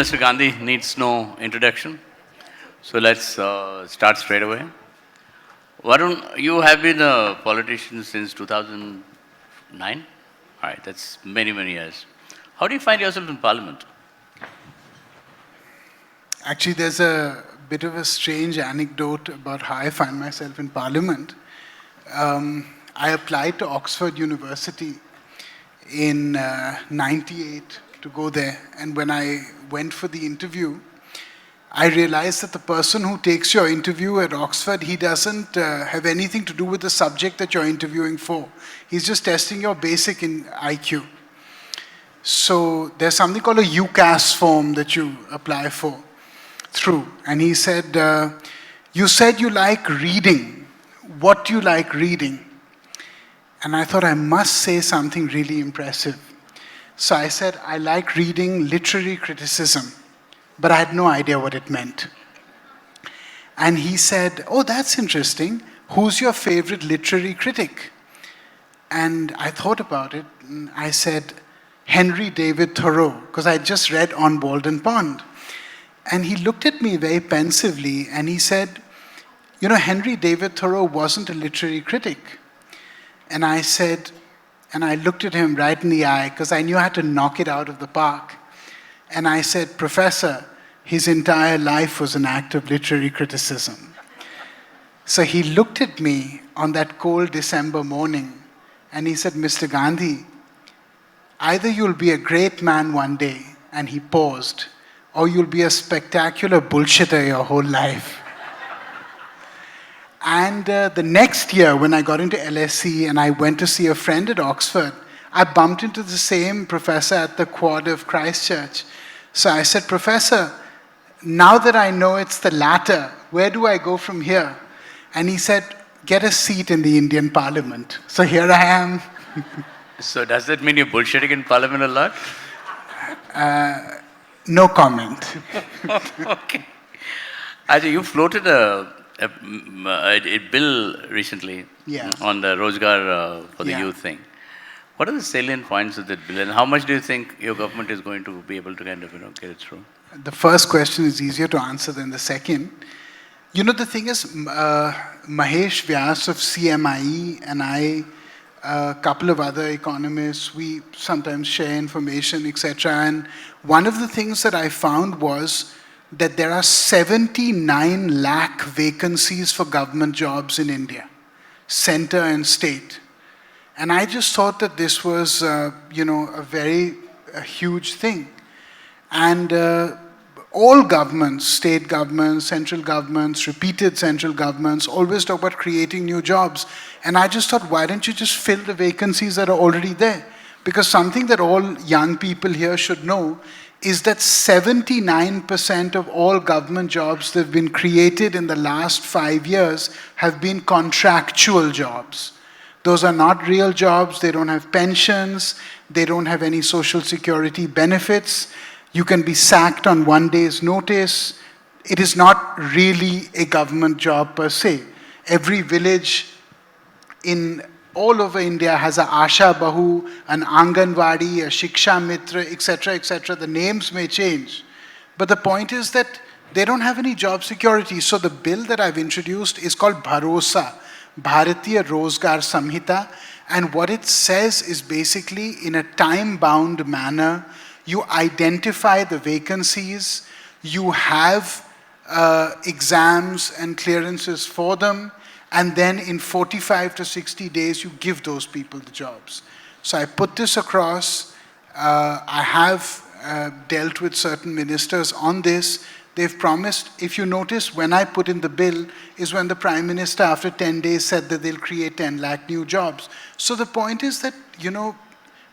Mr. Gandhi needs no introduction. So let's start straight away. Varun, you have been a politician since 2009? All right, that's many, many years. How do you find yourself in Parliament? Actually, there's a bit of a strange anecdote about how I find myself in Parliament. I applied to Oxford University in '98 to go there. And when I went for the interview, I realized that the person who takes your interview at Oxford, he doesn't have anything to do with the subject that you're interviewing for. He's just testing your basic in IQ. So there's something called a UCAS form that you apply through. And he said, you said you like reading. What do you like reading? And I thought I must say something really impressive. So I said, I like reading literary criticism, but I had no idea what it meant. And he said, oh, that's interesting. Who's your favorite literary critic? And I thought about it, and I said, Henry David Thoreau, because I just read On Walden Pond. And he looked at me very pensively, and he said, you know, Henry David Thoreau wasn't a literary critic. And I said, and I looked at him right in the eye, because I knew I had to knock it out of the park. And I said, Professor, his entire life was an act of literary criticism. So he looked at me on that cold December morning, and he said, Mr. Gandhi, either you'll be a great man one day, and he paused, or you'll be a spectacular bullshitter your whole life. And the next year, when I got into LSE and I went to see a friend at Oxford, I bumped into the same professor at the quad of Christchurch. So I said, Professor, now that I know it's the latter, where do I go from here? And he said, get a seat in the Indian Parliament. So here I am. So does that mean you're bullshitting in Parliament a lot? No comment. Okay. Ajay, you floated a bill recently on the Rozgar for the youth thing. What are the salient points of that bill, and how much do you think your government is going to be able to kind of get it through? The first question is easier to answer than the second. You know, the thing is, Mahesh Vyas of CMIE and I, a couple of other economists, we sometimes share information, etc. And one of the things that I found was that there are 79 lakh vacancies for government jobs in India, center and state. And I just thought that this was, a very huge thing. And all governments, state governments, central governments, repeated central governments, always talk about creating new jobs. And I just thought, why don't you just fill the vacancies that are already there? Because something that all young people here should know is that 79% of all government jobs that have been created in the last 5 years have been contractual jobs. Those are not real jobs, they don't have pensions, they don't have any social security benefits. You can be sacked on 1 day's notice. It is not really a government job per se. Every village in all over India has a Asha Bahu, an Anganwadi, a Shiksha Mitra, etc., etc. The names may change. But the point is that they don't have any job security. So the bill that I've introduced is called Bharosa, Bharatiya Rozgar Samhita. And what it says is basically, in a time-bound manner, you identify the vacancies, you have exams and clearances for them, and then in 45 to 60 days, you give those people the jobs. So I put this across. I have dealt with certain ministers on this. They've promised, if you notice, when I put in the bill, is when the Prime Minister, after 10 days, said that they'll create 10 lakh new jobs. So the point is that,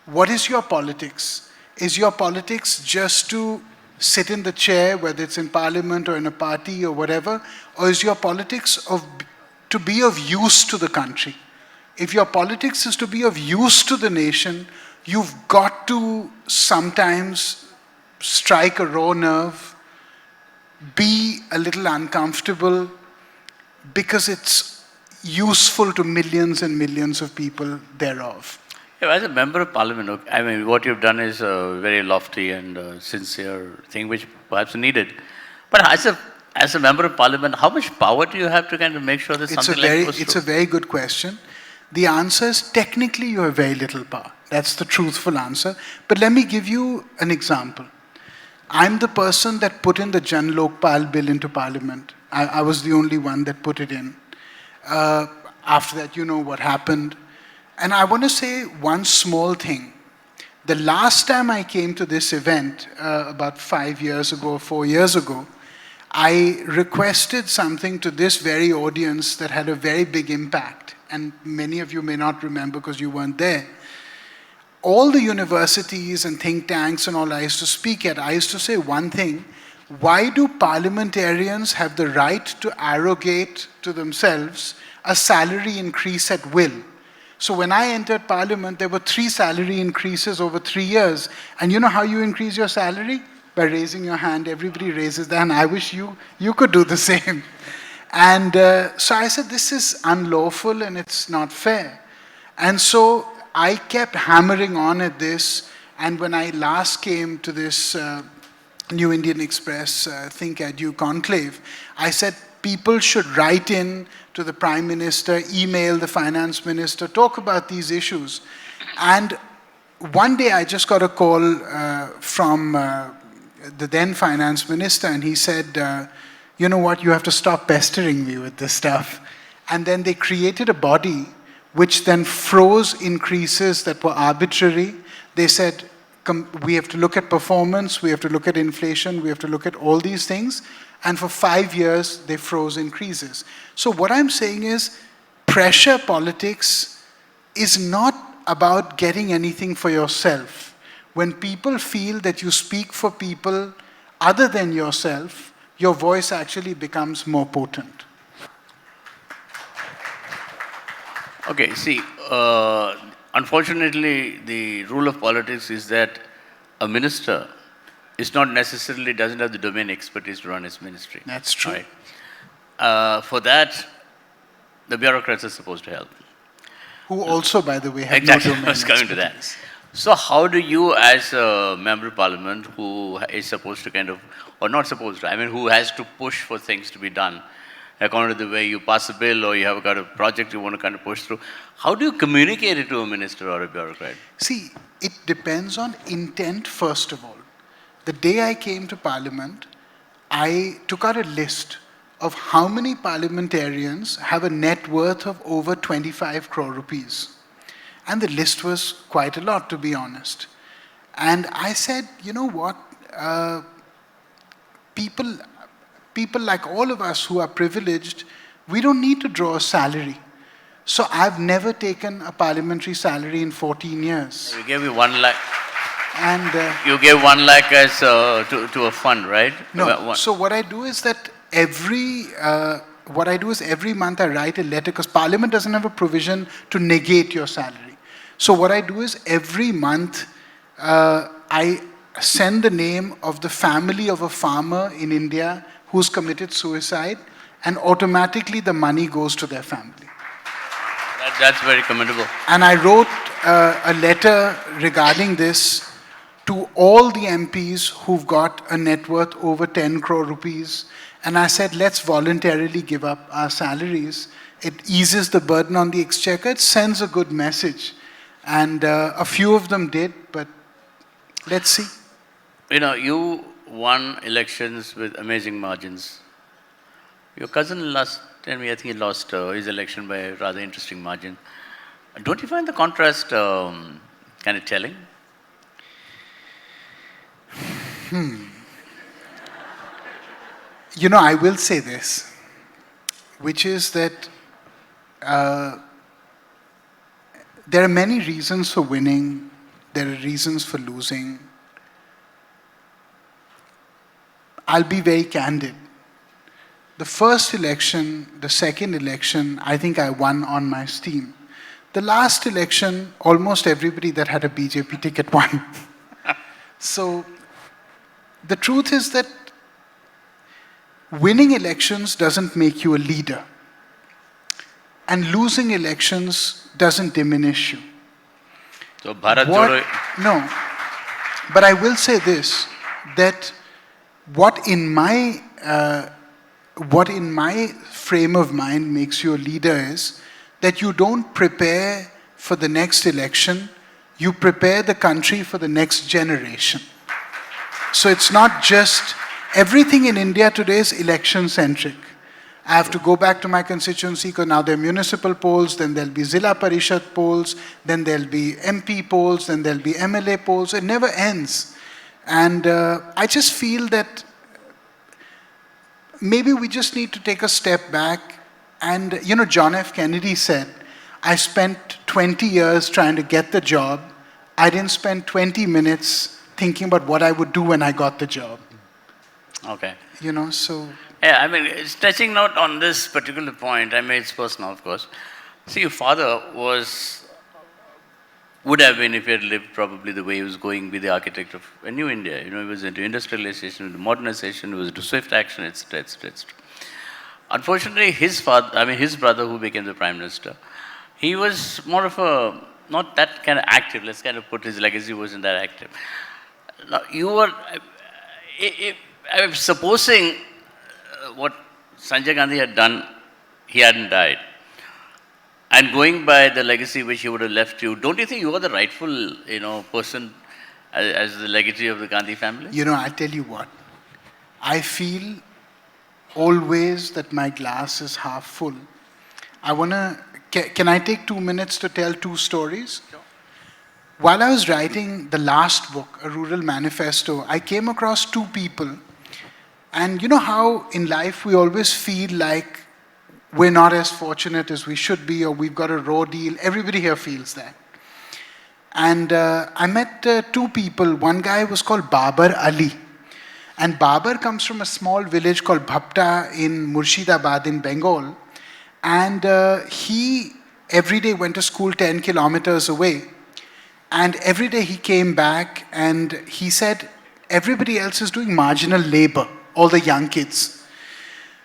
what is your politics? Is your politics just to sit in the chair, whether it's in Parliament or in a party or whatever, or is your politics to be of use to the country? If your politics is to be of use to the nation, you've got to sometimes strike a raw nerve, be a little uncomfortable, because it's useful to millions and millions of people thereof. Yeah, as a member of parliament, okay, I mean, what you've done is a very lofty and sincere thing, which perhaps needed. But as a member of parliament, how much power do you have to kind of make sure that something like that goes through? It's a very good question. The answer is technically you have very little power. That's the truthful answer. But let me give you an example. I'm the person that put in the Jan Lokpal bill into parliament. I was the only one that put it in. After that, you know what happened. And I want to say one small thing. The last time I came to this event, about 5 years ago, 4 years ago, I requested something to this very audience that had a very big impact. And many of you may not remember because you weren't there. All the universities and think tanks and all I used to speak at, I used to say one thing: why do parliamentarians have the right to arrogate to themselves a salary increase at will? So when I entered parliament, there were 3 salary increases over 3 years. And you know how you increase your salary? By raising your hand. Everybody raises their hand. I wish you could do the same. And so I said, this is unlawful and it's not fair. And so I kept hammering on at this. And when I last came to this New Indian Express ThinkEdu Conclave, I said people should write in to the Prime Minister, email the Finance Minister, talk about these issues. And one day I just got a call from the then Finance Minister, and he said, you know what, you have to stop pestering me with this stuff. And then they created a body which then froze increases that were arbitrary. They said, we have to look at performance, we have to look at inflation, we have to look at all these things. And for 5 years, they froze increases. So what I'm saying is, pressure politics is not about getting anything for yourself. When people feel that you speak for people other than yourself, your voice actually becomes more potent. Okay, see, unfortunately, the rule of politics is that a minister is not necessarily, doesn't have the domain expertise to run his ministry. That's true. Right? For that, the bureaucrats are supposed to help. Who also, by the way, have exactly. no domain I was coming expertise. to that. So how do you, as a member of parliament who is supposed to kind of, or not supposed to, I mean, who has to push for things to be done, according to the way you pass a bill or you have got a project you want to kind of push through, how do you communicate it to a minister or a bureaucrat? See, it depends on intent, first of all. The day I came to parliament, I took out a list of how many parliamentarians have a net worth of over 25 crore rupees. And the list was quite a lot, to be honest. And I said, you know what, people like all of us who are privileged, we don't need to draw a salary. So I've never taken a parliamentary salary in 14 years. You gave me 1 lakh. And you gave 1 lakh as to a fund, right? No. So what I do is that every month I write a letter, because Parliament doesn't have a provision to negate your salary. So what I do is every month I send the name of the family of a farmer in India who's committed suicide, and automatically the money goes to their family. That's very commendable. And I wrote a letter regarding this to all the MPs who've got a net worth over 10 crore rupees. And I said, let's voluntarily give up our salaries. It eases the burden on the exchequer. It sends a good message. And a few of them did, but let's see. You know, you won elections with amazing margins. Your cousin last time, I think he lost his election by a rather interesting margin. Don't you find the contrast kind of telling? You know, I will say this, which is that there are many reasons for winning. There are reasons for losing. I'll be very candid. The first election, the second election, I think I won on my steam. The last election, almost everybody that had a BJP ticket won. So the truth is that winning elections doesn't make you a leader. And losing elections doesn't diminish you. So Bharat Jodo... No, but I will say this, that what in my frame of mind makes you a leader is that you don't prepare for the next election, you prepare the country for the next generation. So it's not just, everything in India today is election-centric. I have to go back to my constituency because now there are municipal polls, then there'll be Zilla Parishad polls, then there'll be MP polls, then there'll be MLA polls. It never ends. And I just feel that maybe we just need to take a step back. And, John F. Kennedy said, I spent 20 years trying to get the job. I didn't spend 20 minutes thinking about what I would do when I got the job. Okay. So... Yeah, I mean, it's touching not on this particular point. I mean, it's personal, of course. See, your father would have been, if he had lived probably the way he was going, be the architect of a new India. He was into industrialization, into modernization, he was into swift action, etc., etc. Unfortunately, his brother who became the Prime Minister, he was more of a, not that kind of active, let's kind of put his legacy wasn't that active. Now, I'm supposing what Sanjay Gandhi had done, he hadn't died. And going by the legacy which he would have left you, don't you think you are the rightful, person as the legacy of the Gandhi family? I tell you what, I feel always that my glass is half full. Can I take 2 minutes to tell 2 stories? Sure. While I was writing the last book, A Rural Manifesto, I came across 2 people. And you know how in life we always feel like we're not as fortunate as we should be, or we've got a raw deal. Everybody here feels that. And I met 2 people. One guy was called Babar Ali. And Babar comes from a small village called Bhapta in Murshidabad in Bengal. And he every day went to school 10 kilometers away. And every day he came back and he said, everybody else is doing marginal labor, all the young kids.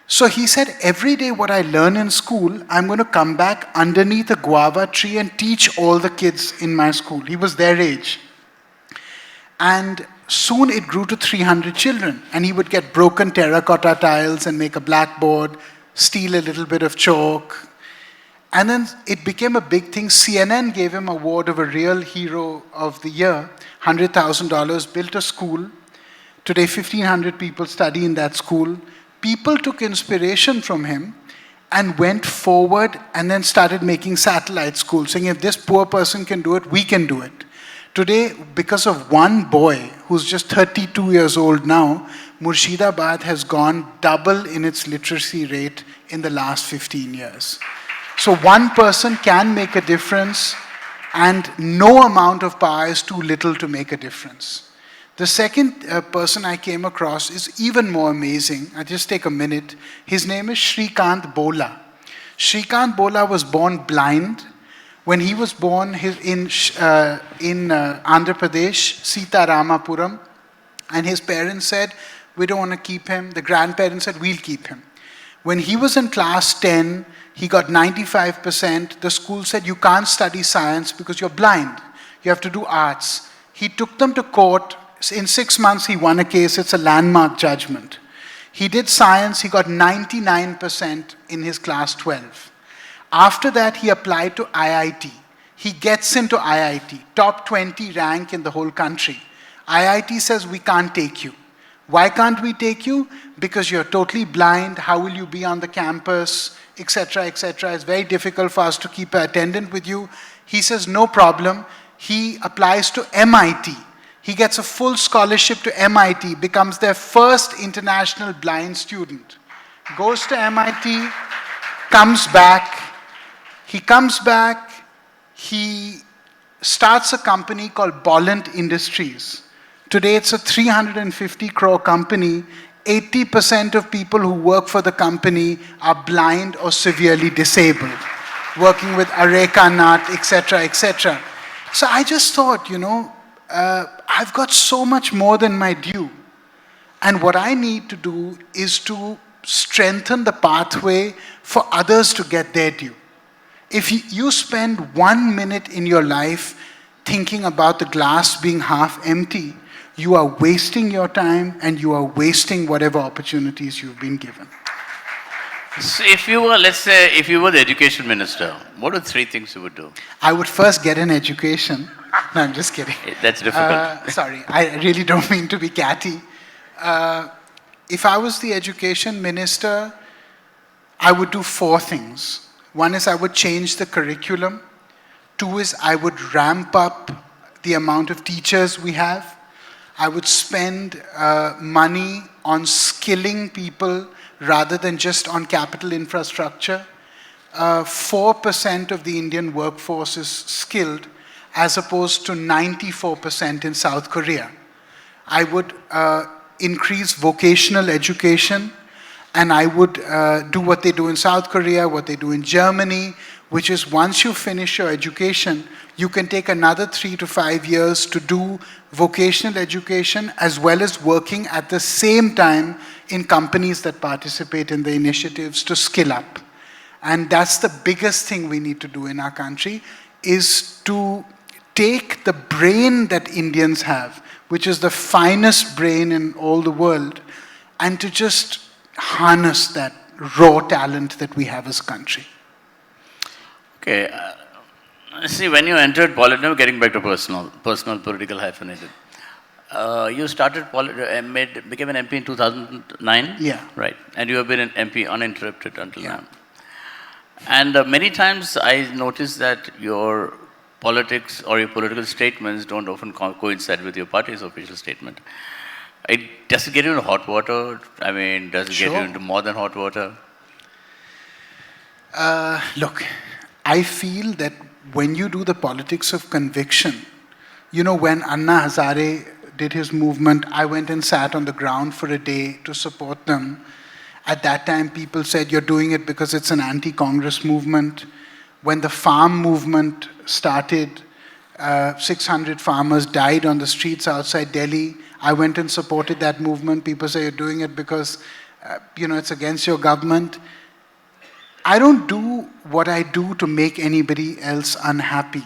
So he said, every day what I learn in school, I'm going to come back underneath a guava tree and teach all the kids in my school. He was their age. And soon it grew to 300 children. And he would get broken terracotta tiles and make a blackboard, steal a little bit of chalk. And then it became a big thing. CNN gave him an award of a real hero of the year, $100,000, built a school. Today, 1,500 people study in that school. People took inspiration from him and went forward and then started making satellite schools, saying if this poor person can do it, we can do it. Today, because of one boy who's just 32 years old now, Murshidabad has gone double in its literacy rate in the last 15 years. So one person can make a difference, and no amount of power is too little to make a difference. The second person I came across is even more amazing. I'll just take a minute. His name is Shrikant Bola. Shrikant Bola was born blind. When he was born in Andhra Pradesh, Sita Ramapuram, and his parents said, we don't want to keep him. The grandparents said, we'll keep him. When he was in class 10, he got 95%. The school said, you can't study science because you're blind. You have to do arts. He took them to court. In 6 months, he won a case. It's a landmark judgment. He did science. He got 99% in his class 12. After that, he applied to IIT. He gets into IIT, top 20 rank in the whole country. IIT says, we can't take you. Why can't we take you? Because you're totally blind. How will you be on the campus, etc., etc. It's very difficult for us to keep an attendant with you. He says, no problem. He applies to MIT. He gets a full scholarship to MIT, becomes their first international blind student. Goes to MIT, comes back. He comes back, he starts a company called Bolland Industries. Today it's a 350 crore company. 80% of people who work for the company are blind or severely disabled, working with areca nut, etc., etc. So I just thought, I've got so much more than my due. And what I need to do is to strengthen the pathway for others to get their due. If you spend 1 minute in your life thinking about the glass being half empty, you are wasting your time and you are wasting whatever opportunities you've been given. So if you were, let's say, if you were the education minister, what are 3 things you would do? I would first get an education. No, I'm just kidding. That's difficult. Sorry, I really don't mean to be catty. If I was the education minister, I would do 4 things. 1 is I would change the curriculum. 2 is I would ramp up the amount of teachers we have. I would spend money on skilling people rather than just on capital infrastructure. 4% of the Indian workforce is skilled as opposed to 94% in South Korea. I would increase vocational education, and I would do what they do in South Korea, what they do in Germany, which is once you finish your education, you can take another 3 to 5 years to do vocational education as well as working at the same time in companies that participate in the initiatives to skill up. And that's the biggest thing we need to do in our country, is to take the brain that Indians have, which is the finest brain in all the world, and to just harness that raw talent that we have as a country. Okay. See, when you entered politics, getting back to personal, political hyphenated. You started, became an MP in 2009? Yeah. Right. And you have been an MP uninterrupted until now. And many times I notice that your politics or your political statements don't often coincide with your party's official statement. Does it get you into hot water? I mean, does it get you into more than hot water? Look, I feel that when you do the politics of conviction, when Anna Hazare did his movement, I went and sat on the ground for a day to support them. At that time, people said, you're doing it because it's an anti-Congress movement. When the farm movement started, 600 farmers died on the streets outside Delhi. I went and supported that movement. People say you're doing it because, it's against your government. I don't do what I do to make anybody else unhappy.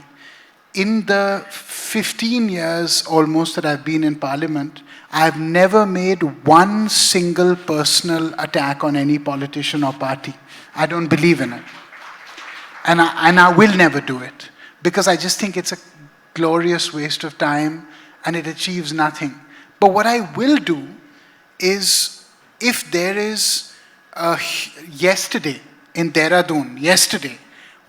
In the 15 years almost that I've been in Parliament, I've never made one single personal attack on any politician or party. I don't believe in it. And I will never do it, because I just think it's a glorious waste of time and it achieves nothing. But what I will do is, if there is yesterday in Dehradun,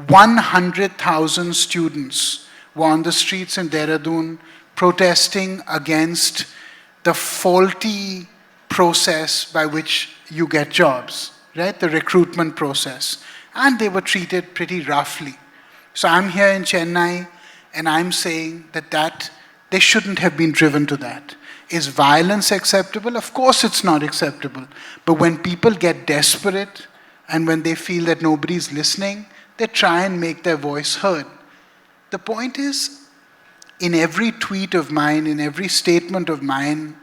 100,000 students were on the streets in Dehradun protesting against the faulty process by which you get jobs, right? The recruitment process. And they were treated pretty roughly. So I'm here in Chennai and I'm saying that they shouldn't have been driven to that. Is violence acceptable? Of course it's not acceptable. But when people get desperate and when they feel that nobody's listening, they try and make their voice heard. The point is, in every tweet of mine, in every statement of mine,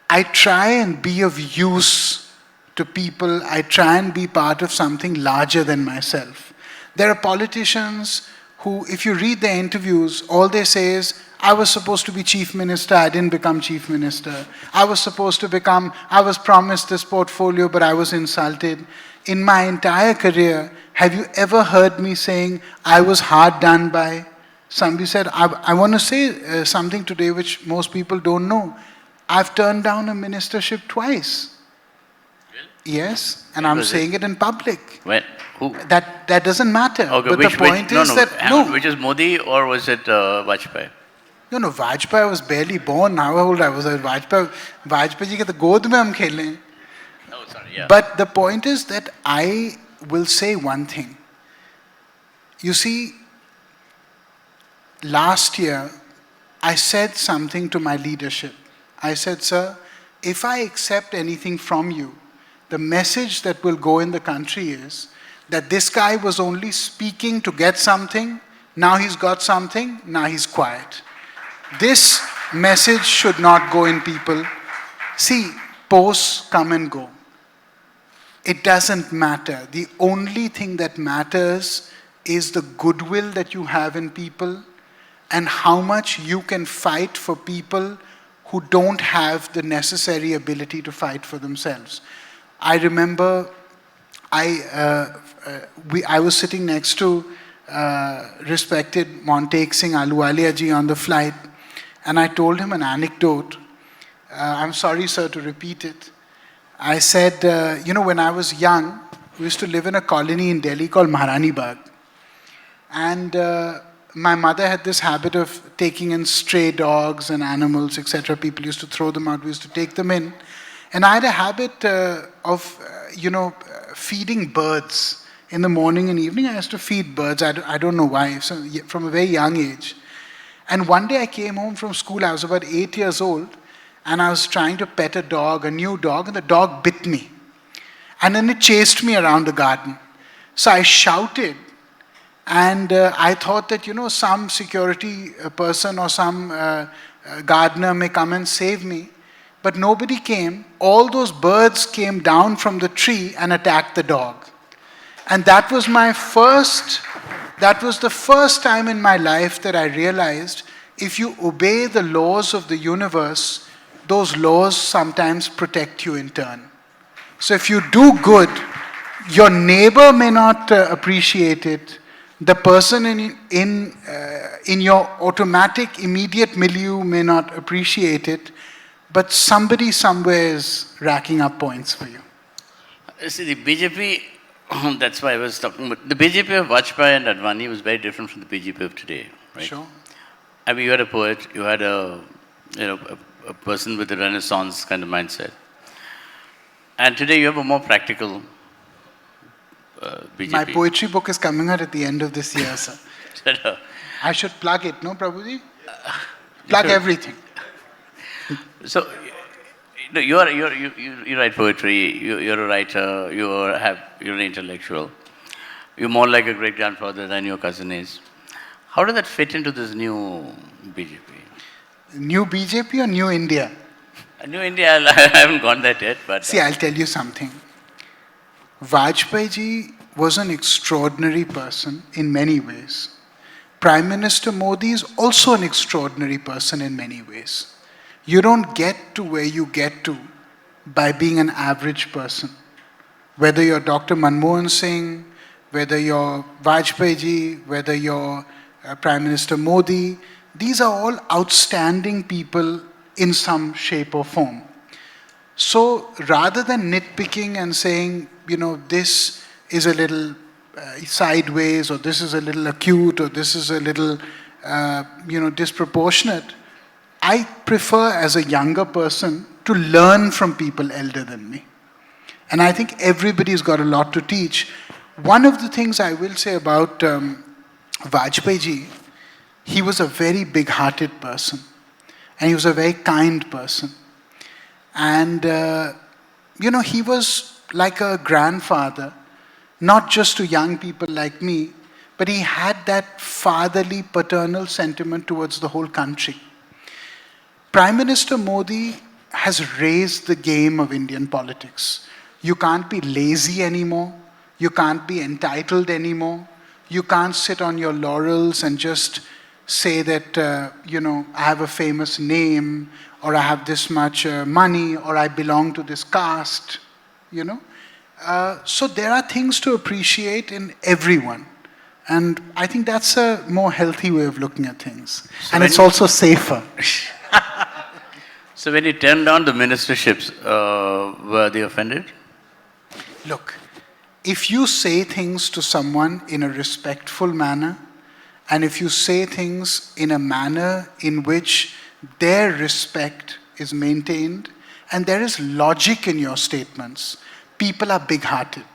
I try and be of use to people. I try and be part of something larger than myself. There are politicians who, if you read their interviews, all they say is, I was supposed to be chief minister, I didn't become chief minister. I was promised this portfolio, but I was insulted. In my entire career, have you ever heard me saying, I was hard done by? Somebody said, I want to say something today which most people don't know. I've turned down a ministership twice. Really? Yes, and I'm saying it in public. When? Who? That doesn't matter. Okay, but the point is which is Modi or was it Vajpayee? No, Vajpayee was barely born. How old I was? Vajpayee ji ke to god mein hum khele. Oh, sorry, yeah. But the point is that I will say one thing. You see, last year, I said something to my leadership. I said, sir, if I accept anything from you, the message that will go in the country is that this guy was only speaking to get something, now he's got something, now he's quiet. This message should not go in people. See, posts come and go. It doesn't matter. The only thing that matters is the goodwill that you have in people, and how much you can fight for people who don't have the necessary ability to fight for themselves. I remember I was sitting next to respected Montague Singh Ahluwalia ji on the flight, and I told him an anecdote. I'm sorry, sir, to repeat it. I said, when I was young, we used to live in a colony in Delhi called Maharani Bagh. And my mother had this habit of taking in stray dogs and animals, etc. People used to throw them out. We used to take them in. And I had a habit of feeding birds. In the morning and evening, I used to feed birds. I don't know why, so, from a very young age. And one day I came home from school. I was about 8 years old. And I was trying to pet a dog, a new dog, and the dog bit me. And then it chased me around the garden. So I shouted. And I thought that, some security person or some gardener may come and save me. But nobody came. All those birds came down from the tree and attacked the dog. And that was the first time in my life that I realized if you obey the laws of the universe, those laws sometimes protect you in turn. So if you do good, your neighbor may not appreciate it. The person in your automatic, immediate milieu may not appreciate it, but somebody somewhere is racking up points for you. See, the BJP, that's why I was talking about, the BJP of Vajpayee and Advani was very different from the BJP of today, right? Sure. I mean, you had a poet, you had a person with a Renaissance kind of mindset. And today you have a more practical BJP. My poetry book is coming out at the end of this year, sir. I should plug it, no, Prabhuji? Plug everything. So, you write poetry, you're a writer, you're an intellectual. You're more like a great-grandfather than your cousin is. How does that fit into this new BJP? New BJP or New India? New India, I haven't gone that yet, but... See, I'll tell you something. Vajpayee ji was an extraordinary person in many ways. Prime Minister Modi is also an extraordinary person in many ways. You don't get to where you get to by being an average person. Whether you're Dr. Manmohan Singh, whether you're Vajpayee ji, whether you're Prime Minister Modi, these are all outstanding people in some shape or form. So rather than nitpicking and saying, this is a little sideways, or this is a little acute, or this is a little, disproportionate, I prefer as a younger person to learn from people elder than me. And I think everybody's got a lot to teach. One of the things I will say about Vajpayee ji, he was a very big-hearted person. And he was a very kind person. And, he was like a grandfather, not just to young people like me, but he had that fatherly, paternal sentiment towards the whole country. Prime Minister Modi has raised the game of Indian politics. You can't be lazy anymore. You can't be entitled anymore. You can't sit on your laurels and just say that, I have a famous name, or I have this much money, or I belong to this caste, So there are things to appreciate in everyone. And I think that's a more healthy way of looking at things. So and it's also safer. So when you turned down the ministerships, were they offended? Look, if you say things to someone in a respectful manner, and if you say things in a manner in which their respect is maintained, and there is logic in your statements, people are big-hearted.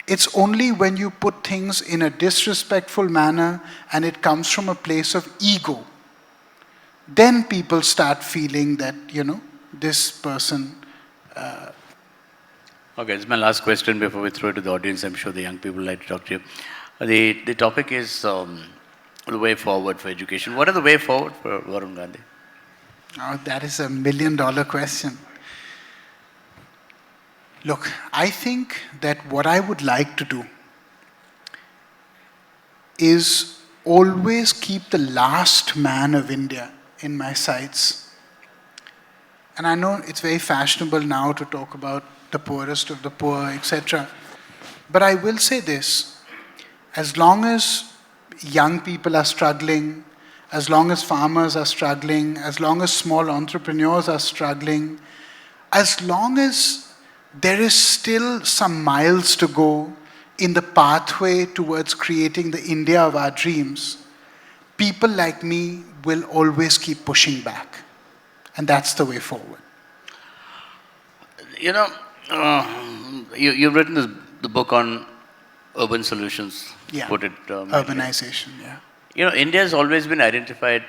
It's only when you put things in a disrespectful manner and it comes from a place of ego, then people start feeling that, this person... Okay, this is my last question before we throw it to the audience. I'm sure the young people like to talk to you. The topic is the way forward for education. What are the way forward for Varun Gandhi? Oh, that is $1 million question. Look, I think that what I would like to do is always keep the last man of India in my sights. And I know it's very fashionable now to talk about the poorest of the poor, etc. But I will say this, as long as young people are struggling, as long as farmers are struggling, as long as small entrepreneurs are struggling, as long as there is still some miles to go in the pathway towards creating the India of our dreams, people like me will always keep pushing back. And that's the way forward. You know, you've written the book on urban solutions. Yeah. Put it urbanization, yeah. You know, India has always been identified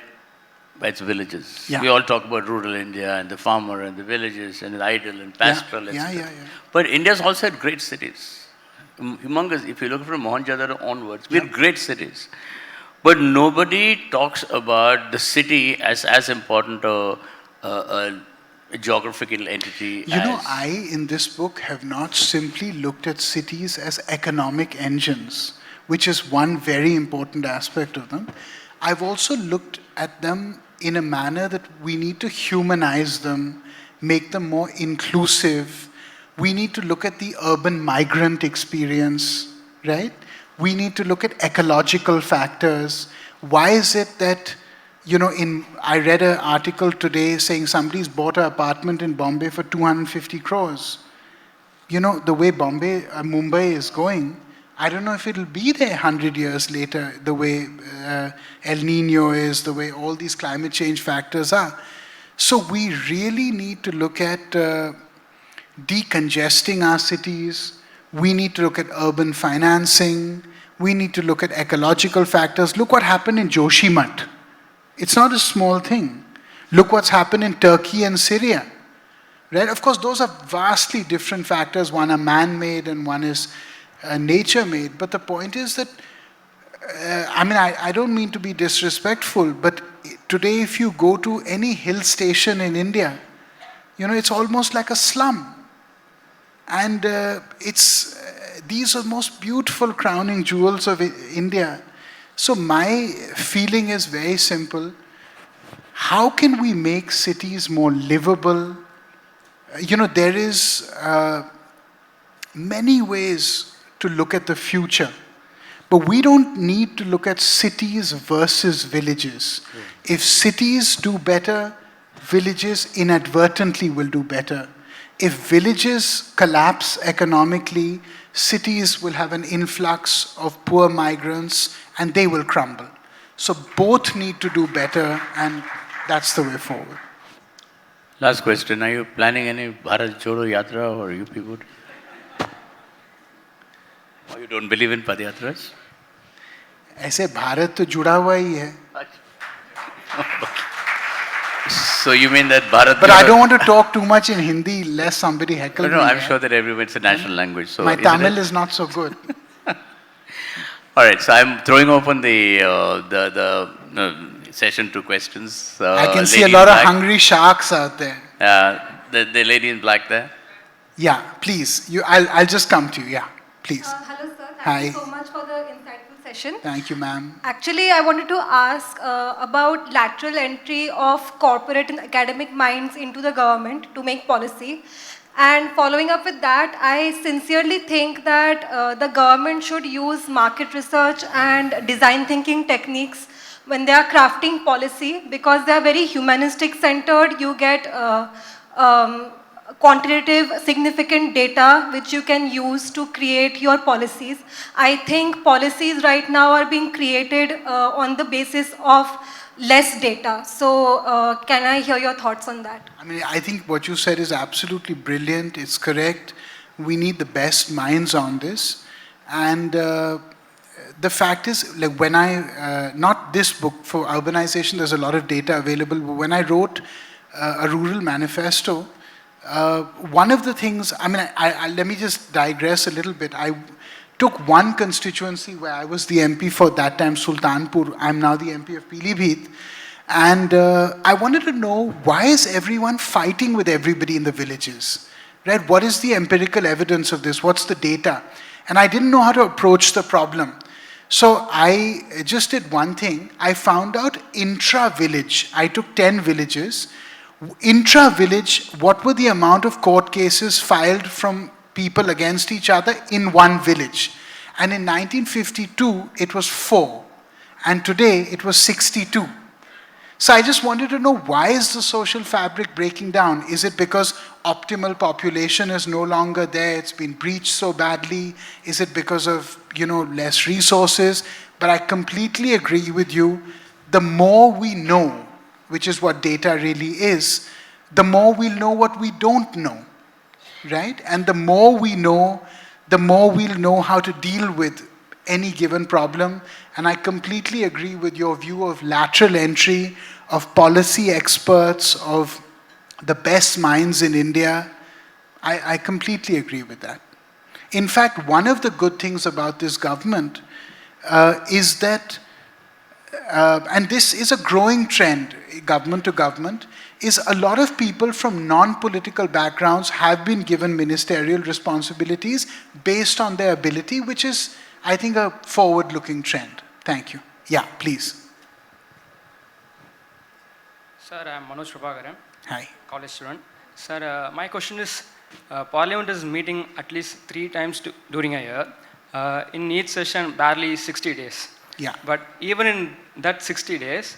by its villages. Yeah. We all talk about rural India and the farmer and the villages and the idle and pastoral, etc. But India's also had great cities. Humongous. If you look from Mohenjo-daro onwards, we have great cities. But nobody talks about the city as important a geographical entity. You know, I, in this book, have not simply looked at cities as economic engines, which is one very important aspect of them. I've also looked at them in a manner that we need to humanize them, make them more inclusive. We need to look at the urban migrant experience, right? We need to look at ecological factors. Why is it that, you know, I read an article today saying somebody's bought an apartment in Bombay for 250 crores. You know, the way Mumbai is going, I don't know if it'll be there 100 years later, the way El Nino is, the way all these climate change factors are. So we really need to look at decongesting our cities. We need to look at urban financing. We need to look at ecological factors. Look what happened in Joshimath. It's not a small thing. Look what's happened in Turkey and Syria. Right? Of course, those are vastly different factors. One are man-made and one is nature-made. But the point is that, I don't mean to be disrespectful, but today if you go to any hill station in India, you know, it's almost like a slum. And these are the most beautiful crowning jewels of India. So my feeling is very simple. How can we make cities more livable? You know, there is many ways to look at the future. But we don't need to look at cities versus villages. If cities do better, villages inadvertently will do better. If villages collapse economically, cities will have an influx of poor migrants and they will crumble. So both need to do better, and that's the way forward. Last question, are you planning any Bharat Jodo Yatra or UP would? Or you don't believe in Padyatras? ऐसे भारत तो जुड़ा हुआ ही है. So you mean that Bharat... But I don't want to talk too much in Hindi lest somebody heckle me. No, I'm sure that everyone's a national language. So my Tamil is not so good. All right, so I'm throwing open the session to questions. I can see a lot of hungry sharks out there. The lady in black there. Yeah, please. I'll just come to you. Yeah, please. Hello, sir. Hi. Thank you so much for the insightful session. Thank you, ma'am. Actually, I wanted to ask about lateral entry of corporate and academic minds into the government to make policy. And following up with that, I sincerely think that the government should use market research and design thinking techniques when they are crafting policy, because they are very humanistic centered. You get quantitative significant data which you can use to create your policies. I think policies right now are being created on the basis of less data. So can I hear your thoughts on that? I mean, I think what you said is absolutely brilliant. It's correct. We need the best minds on this. And the fact is, like when not this book, for urbanization, there's a lot of data available. But when I wrote a rural manifesto, one of the things, let me just digress a little bit. I took one constituency where I was the MP for that time, Sultanpur. I'm now the MP of Pilibhit. And I wanted to know, why is everyone fighting with everybody in the villages? Right? What is the empirical evidence of this? What's the data? And I didn't know how to approach the problem. So I just did one thing. I found out intra-village. I took 10 villages. Intra-village, what were the amount of court cases filed from people against each other in one village? And in 1952, it was 4. And today, it was 62. So I just wanted to know, why is the social fabric breaking down? Is it because optimal population is no longer there? It's been breached so badly? Is it because of, less resources? But I completely agree with you. The more we know, which is what data really is, the more we'll know what we don't know, right? And the more we know, the more we'll know how to deal with any given problem. And I completely agree with your view of lateral entry, of policy experts, of the best minds in India. I completely agree with that. In fact, one of the good things about this government is that, and this is a growing trend, government to government, is a lot of people from non-political backgrounds have been given ministerial responsibilities based on their ability, which is, I think, a forward-looking trend. Thank you. Yeah, please. Sir, I am Manoj Prabhakaran. Hi. College student. Sir, my question is, Parliament is meeting at least 3 times during a year. In each session, barely 60 days. Yeah. But even in that 60 days,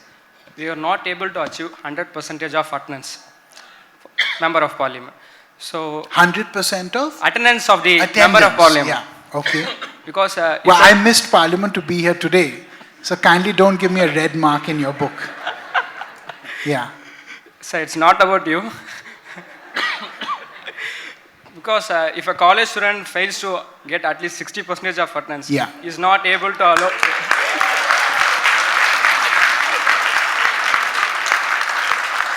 we are not able to achieve 100% of attendance, member of Parliament. So 100% of? Attendance of the Attendance, member of Parliament. Yeah, okay. Because well, I missed Parliament to be here today, so kindly don't give me a red mark in your book. Yeah. So it's not about you. Because if a college student fails to get at least 60% of attendance, yeah, he is not able to allow.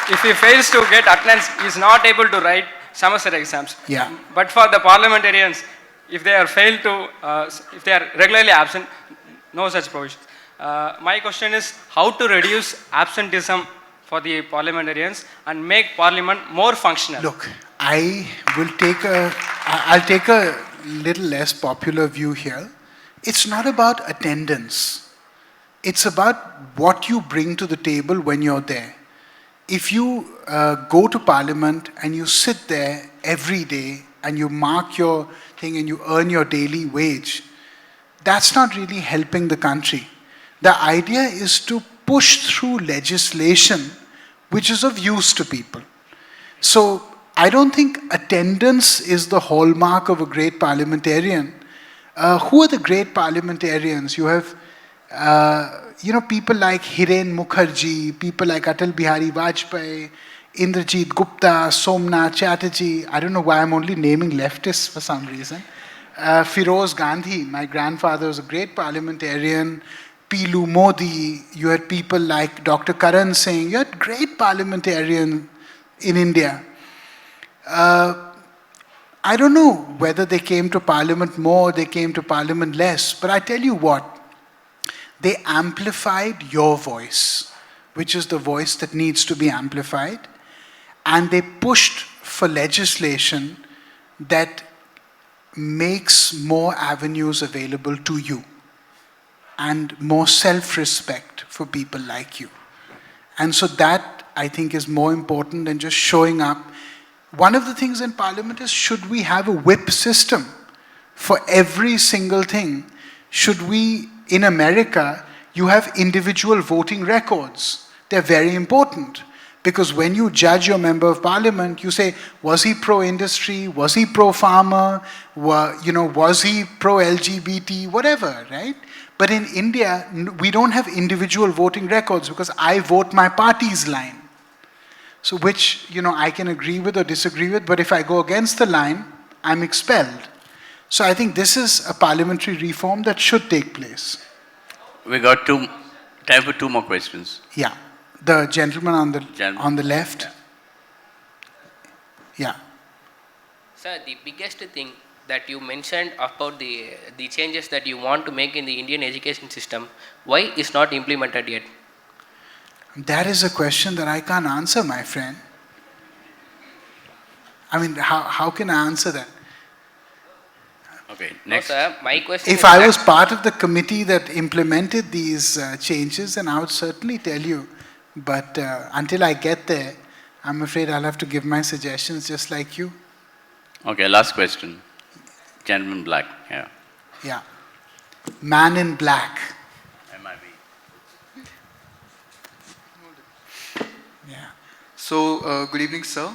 If he fails to get attendance, he is not able to write semester exams. Yeah. But for the parliamentarians, if they are failed to, if they are regularly absent, no such provisions. My question is how to reduce absenteeism for the parliamentarians and make parliament more functional. Look, I'll take a little less popular view here. It's not about attendance. It's about what you bring to the table when you're there. If you go to Parliament and you sit there every day and you mark your thing and you earn your daily wage, that's not really helping the country. The idea is to push through legislation which is of use to people. So I don't think attendance is the hallmark of a great parliamentarian. Who are the great parliamentarians? You have people like Hiren Mukherjee, people like Atal Bihari Vajpayee, Indrajit Gupta, Somnath Chatterjee. I don't know why I'm only naming leftists for some reason. Feroz Gandhi, my grandfather was a great parliamentarian. Pilu Modi, you had people like Dr. Karan Singh, you had great parliamentarians in India. I don't know whether they came to Parliament more or they came to Parliament less, but I tell you what, they amplified your voice, which is the voice that needs to be amplified, and they pushed for legislation that makes more avenues available to you and more self-respect for people like you. And so that, I think, is more important than just showing up. One of the things in Parliament is, should we have a whip system for every single thing? Should we, in America, you have individual voting records. They're very important. Because when you judge your member of Parliament, you say, was he pro-industry? Was he pro-farmer? Was he pro-LGBT? Whatever, right? But in India, we don't have individual voting records because I vote my party's line. So which, I can agree with or disagree with, but if I go against the line, I'm expelled. So I think this is a parliamentary reform that should take place. We got time for 2 more questions. Yeah. The gentleman on the left. Yeah. Sir, the biggest thing that you mentioned about the changes that you want to make in the Indian education system, why is not implemented yet? That is a question that I can't answer, my friend. I mean, how can I answer that? Okay. Okay, No, next. sir, my question If is I that- was part of the committee that implemented these changes, then I would certainly tell you. But until I get there, I'm afraid I'll have to give my suggestions just like you. Okay, last question. Gentleman black, yeah. Yeah. Man in black. MIB. Yeah. So, good evening, sir.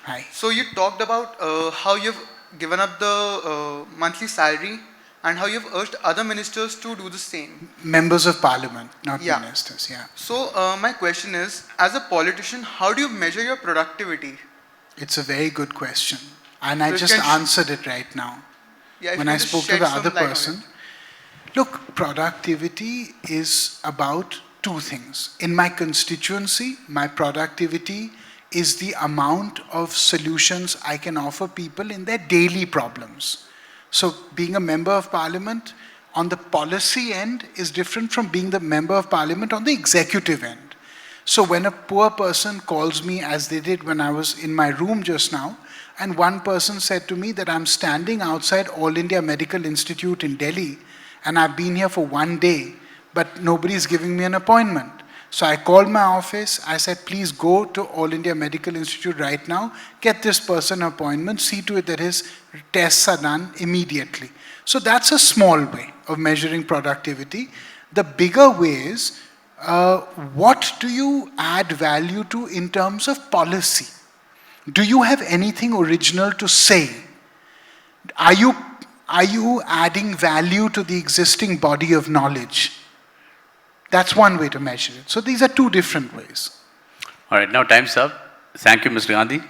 Hi. So, you talked about how you've given up the monthly salary and how you've urged other ministers to do the same. Members of parliament, not Yeah. ministers, yeah. So, my question is, as a politician, how do you measure your productivity? It's a very good question. And I So you just can answered it right now. Yeah, if When you I just spoke to shed the some other light on person, it. look, productivity is about two things. In my constituency, my productivity is the amount of solutions I can offer people in their daily problems. So being a member of parliament on the policy end is different from being the member of parliament on the executive end. So when a poor person calls me, as they did when I was in my room just now, and one person said to me that I'm standing outside All India Medical Institute in Delhi, and I've been here for 1 day, but nobody's giving me an appointment. So I called my office, I said, please go to All India Medical Institute right now, get this person an appointment, see to it that his tests are done immediately. So that's a small way of measuring productivity. The bigger way is, what do you add value to in terms of policy? Do you have anything original to say? Are you adding value to the existing body of knowledge? That's one way to measure it. So these are two different ways. All right, now time's up. Thank you, Mr. Gandhi.